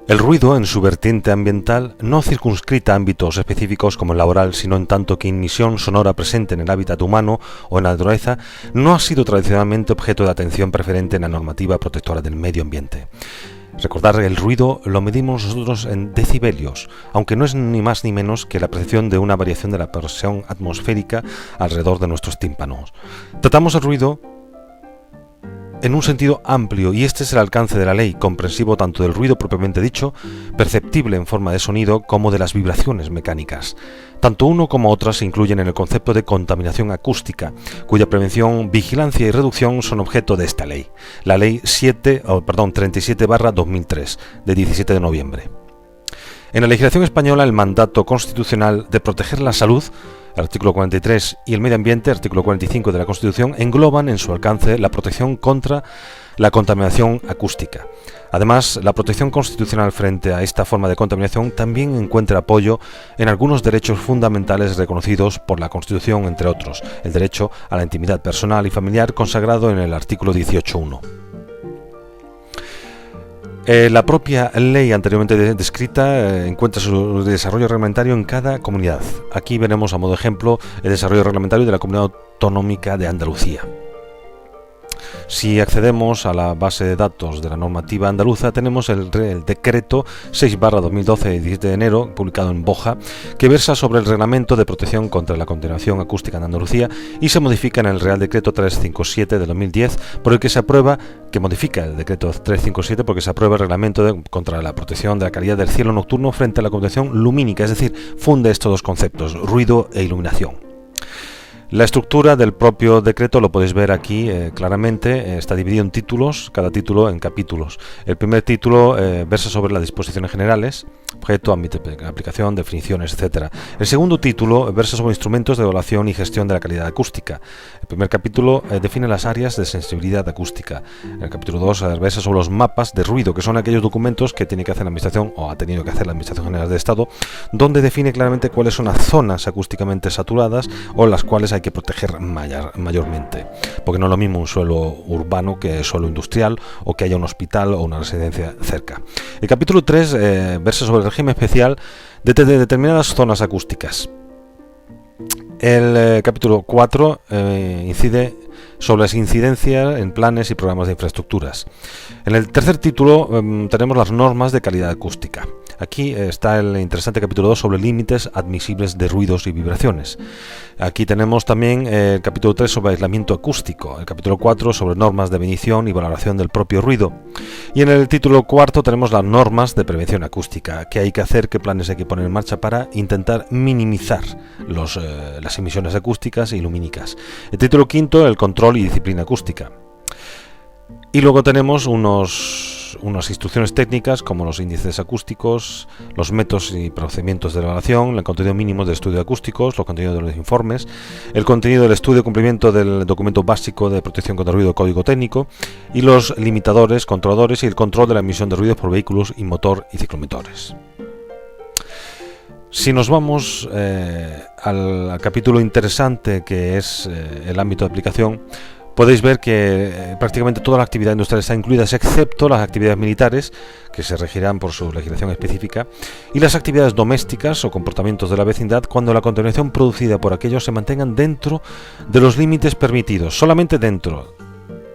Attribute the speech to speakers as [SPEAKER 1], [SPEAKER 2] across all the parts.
[SPEAKER 1] El ruido, en su vertiente ambiental, no circunscrita a ámbitos específicos como el laboral, sino en tanto que inmisión sonora presente en el hábitat humano o en la naturaleza, no ha sido tradicionalmente objeto de atención preferente en la normativa protectora del medio ambiente. Recordar que el ruido lo medimos nosotros en decibelios, aunque no es ni más ni menos que la percepción de una variación de la presión atmosférica alrededor de nuestros tímpanos. Tratamos el ruido en un sentido amplio, y este es el alcance de la ley, comprensivo tanto del ruido propiamente dicho, perceptible en forma de sonido, como de las vibraciones mecánicas. Tanto uno como otra se incluyen en el concepto de contaminación acústica, cuya prevención, vigilancia y reducción son objeto de esta ley, la Ley 37/2003, de 17 de noviembre. En la legislación española, el mandato constitucional de proteger la salud, el artículo 43, y el medio ambiente, artículo 45 de la Constitución, engloban en su alcance la protección contra la contaminación acústica. Además, la protección constitucional frente a esta forma de contaminación también encuentra apoyo en algunos derechos fundamentales reconocidos por la Constitución, entre otros, el derecho a la intimidad personal y familiar consagrado en el artículo 18.1. La propia ley anteriormente descrita encuentra su desarrollo reglamentario en cada comunidad. Aquí veremos a modo de ejemplo el desarrollo reglamentario de la Comunidad Autonómica de Andalucía. Si accedemos a la base de datos de la normativa andaluza, tenemos el decreto 6/2012 de 17 de enero, publicado en Boja, que versa sobre el reglamento de protección contra la contaminación acústica en Andalucía y se modifica en el Real Decreto 357 de 2010, por el que se aprueba, que modifica el decreto 357 porque se aprueba el reglamento contra la protección de la calidad del cielo nocturno frente a la contaminación lumínica, es decir, funde estos dos conceptos, ruido e iluminación. La estructura del propio decreto lo podéis ver aquí claramente, está dividido en títulos, cada título en capítulos. El primer título versa sobre las disposiciones generales, objeto, ámbito de aplicación, definiciones, etc. El segundo título versa sobre instrumentos de evaluación y gestión de la calidad acústica. El primer capítulo define las áreas de sensibilidad acústica. El capítulo 2 versa sobre los mapas de ruido, que son aquellos documentos que tiene que hacer la Administración, o ha tenido que hacer la Administración General del Estado, donde define claramente cuáles son las zonas acústicamente saturadas o las cuales hay que proteger mayormente, porque no es lo mismo un suelo urbano que suelo industrial, o que haya un hospital o una residencia cerca. El capítulo 3 versa sobre el régimen especial de determinadas zonas acústicas. El capítulo 4 incide sobre las incidencias en planes y programas de infraestructuras. En el tercer título tenemos las normas de calidad acústica. Aquí está el interesante capítulo 2 sobre límites admisibles de ruidos y vibraciones. Aquí tenemos también el capítulo 3 sobre aislamiento acústico, el capítulo 4 sobre normas de medición y valoración del propio ruido. Y en el título cuarto tenemos las normas de prevención acústica, qué hay que hacer, qué planes hay que poner en marcha para intentar minimizar las emisiones acústicas y lumínicas. El título quinto, el control y disciplina acústica. Y luego tenemos unas instrucciones técnicas como los índices acústicos, los métodos y procedimientos de evaluación, el contenido mínimo de estudios acústicos, los contenidos de los informes, el contenido del estudio de cumplimiento del documento básico de protección contra ruido, código técnico, y los limitadores, controladores y el control de la emisión de ruidos por vehículos y motor y ciclomotores. Si nos vamos al capítulo interesante que es el ámbito de aplicación, podéis ver que prácticamente toda la actividad industrial está incluida, excepto las actividades militares, que se regirán por su legislación específica, y las actividades domésticas o comportamientos de la vecindad, cuando la contaminación producida por aquellos se mantengan dentro de los límites permitidos, solamente dentro,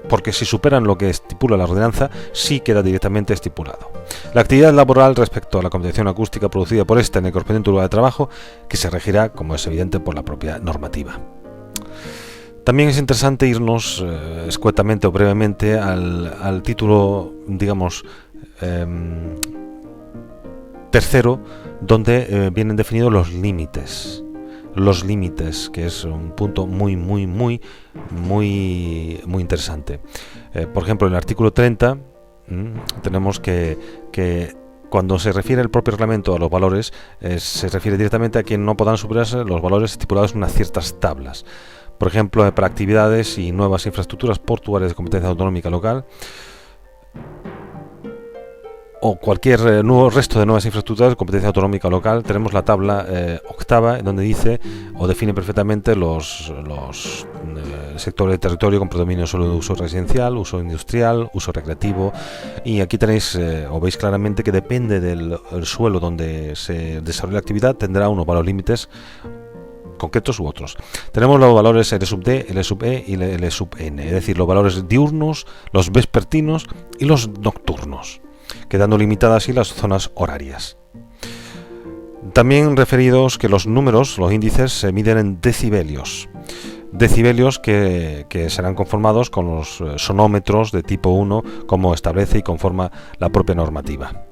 [SPEAKER 1] porque si superan lo que estipula la ordenanza, sí queda directamente estipulado. La actividad laboral respecto a la contaminación acústica producida por esta en el correspondiente lugar de trabajo, que se regirá, como es evidente, por la propia normativa. También es interesante irnos escuetamente o brevemente al título, digamos, tercero, donde vienen definidos los límites. Los límites, que es un punto muy interesante. Por ejemplo, en el artículo 30 tenemos que cuando se refiere el propio reglamento a los valores, se refiere directamente a que no podrán superarse los valores estipulados en unas ciertas tablas. Por ejemplo, para actividades y nuevas infraestructuras portuarias de competencia autonómica local, o cualquier nuevo resto de nuevas infraestructuras de competencia autonómica local, tenemos la tabla octava, donde dice o define perfectamente los sectores de territorio con predominio solo de uso residencial, uso industrial, uso recreativo, y aquí tenéis o veis claramente que depende del suelo donde se desarrolla la actividad, tendrá unos valores límites concretos u otros. Tenemos los valores L sub D, L sub E y L sub N, es decir, los valores diurnos, los vespertinos y los nocturnos, quedando limitadas así las zonas horarias. También referidos que los números, los índices, se miden en decibelios. Decibelios que serán conformados con los sonómetros de tipo 1, como establece y conforma la propia normativa.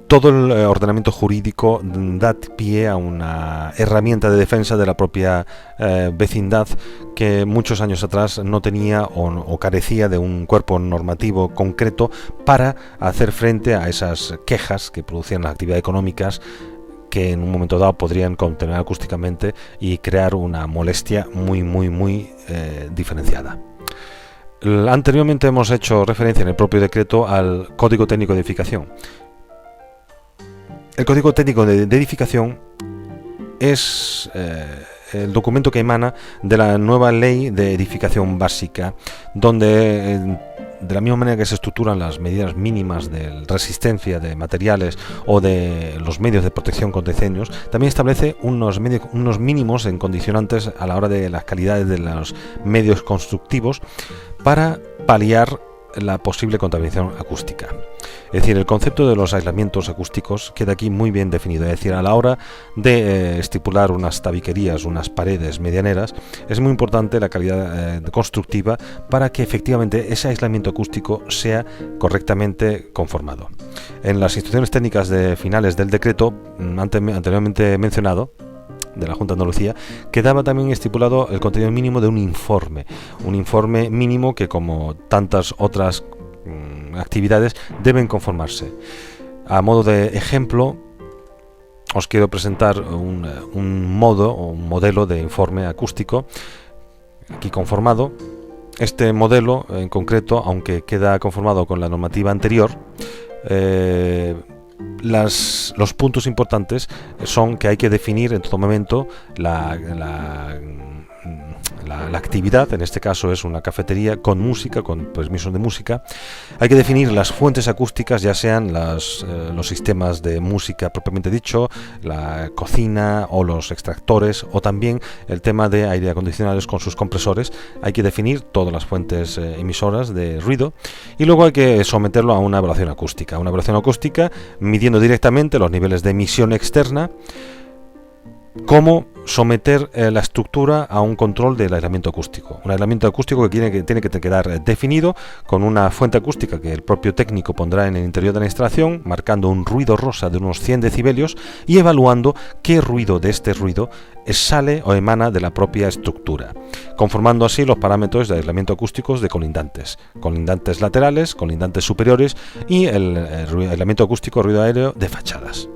[SPEAKER 1] Todo el ordenamiento jurídico da pie a una herramienta de defensa de la propia vecindad que muchos años atrás no tenía o carecía de un cuerpo normativo concreto para hacer frente a esas quejas que producían las actividades económicas, que en un momento dado podrían contener acústicamente y crear una molestia muy diferenciada. Anteriormente hemos hecho referencia en el propio decreto al Código Técnico de Edificación. El Código Técnico de Edificación es el documento que emana de la nueva Ley de Edificación Básica, donde de la misma manera que se estructuran las medidas mínimas de resistencia de materiales o de los medios de protección contra incendios, también establece unos mínimos en condicionantes a la hora de las calidades de los medios constructivos para paliar la posible contaminación acústica. Es decir, el concepto de los aislamientos acústicos queda aquí muy bien definido. Es decir, a la hora de estipular unas tabiquerías, unas paredes medianeras, es muy importante la calidad constructiva para que efectivamente ese aislamiento acústico sea correctamente conformado. En las instrucciones técnicas de finales del decreto anteriormente mencionado, de la Junta de Andalucía, quedaba también estipulado el contenido mínimo de un informe mínimo que, como tantas otras actividades, deben conformarse. A modo de ejemplo, os quiero presentar un modelo de informe acústico aquí conformado. Este modelo en concreto, aunque queda conformado con la normativa anterior, los puntos importantes son que hay que definir en todo momento la actividad. En este caso es una cafetería con música, con permisos de música. Hay que definir las fuentes acústicas, ya sean los sistemas de música propiamente dicho, la cocina o los extractores, o también el tema de aire acondicionados con sus compresores. Hay que definir todas las fuentes emisoras de ruido, y luego hay que someterlo a una evaluación acústica. Una evaluación acústica midiendo directamente los niveles de emisión externa, cómo someter la estructura a un control del aislamiento acústico. Un aislamiento acústico que tiene que quedar definido con una fuente acústica que el propio técnico pondrá en el interior de la instalación, marcando un ruido rosa de unos 100 decibelios y evaluando qué ruido de este ruido sale o emana de la propia estructura, conformando así los parámetros de aislamiento acústicos de colindantes laterales, colindantes superiores y el aislamiento acústico ruido aéreo de fachadas,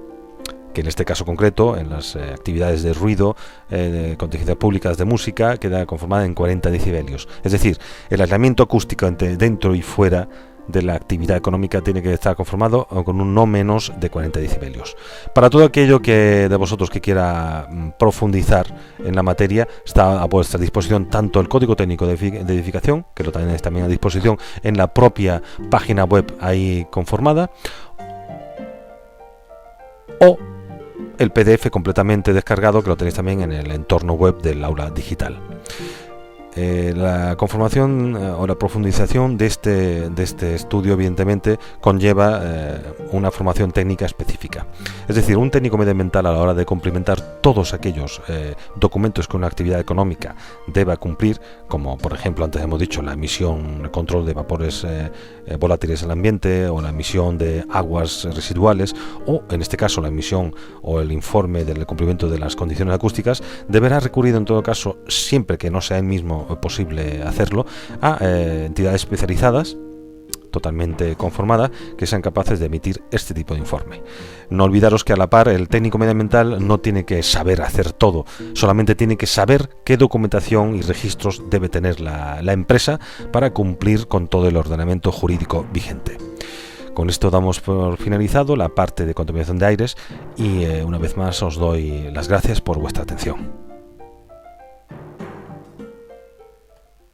[SPEAKER 1] que en este caso concreto, en las actividades de ruido de contingencias públicas de música, queda conformada en 40 decibelios. Es decir, el aislamiento acústico entre dentro y fuera de la actividad económica tiene que estar conformado con un no menos de 40 decibelios. Para todo aquello de vosotros que quiera profundizar en la materia, está a vuestra disposición tanto el Código Técnico de Edificación, que lo tenéis también a disposición en la propia página web ahí conformada, o el PDF completamente descargado, que lo tenéis también en el entorno web del aula digital. La conformación o la profundización de este estudio evidentemente conlleva una formación técnica específica. Es decir, un técnico medioambiental, a la hora de cumplimentar todos aquellos documentos que una actividad económica deba cumplir, como por ejemplo antes hemos dicho la emisión, el control de vapores volátiles al ambiente, o la emisión de aguas residuales, o en este caso la emisión o el informe del cumplimiento de las condiciones acústicas, deberá recurrir en todo caso, siempre que no sea el mismo posible hacerlo, a entidades especializadas totalmente conformada que sean capaces de emitir este tipo de informe. No olvidaros que a la par el técnico medioambiental no tiene que saber hacer todo, solamente tiene que saber qué documentación y registros debe tener la empresa para cumplir con todo el ordenamiento jurídico vigente. Con esto damos por finalizado la parte de contaminación de aires y una vez más os doy las gracias por vuestra atención.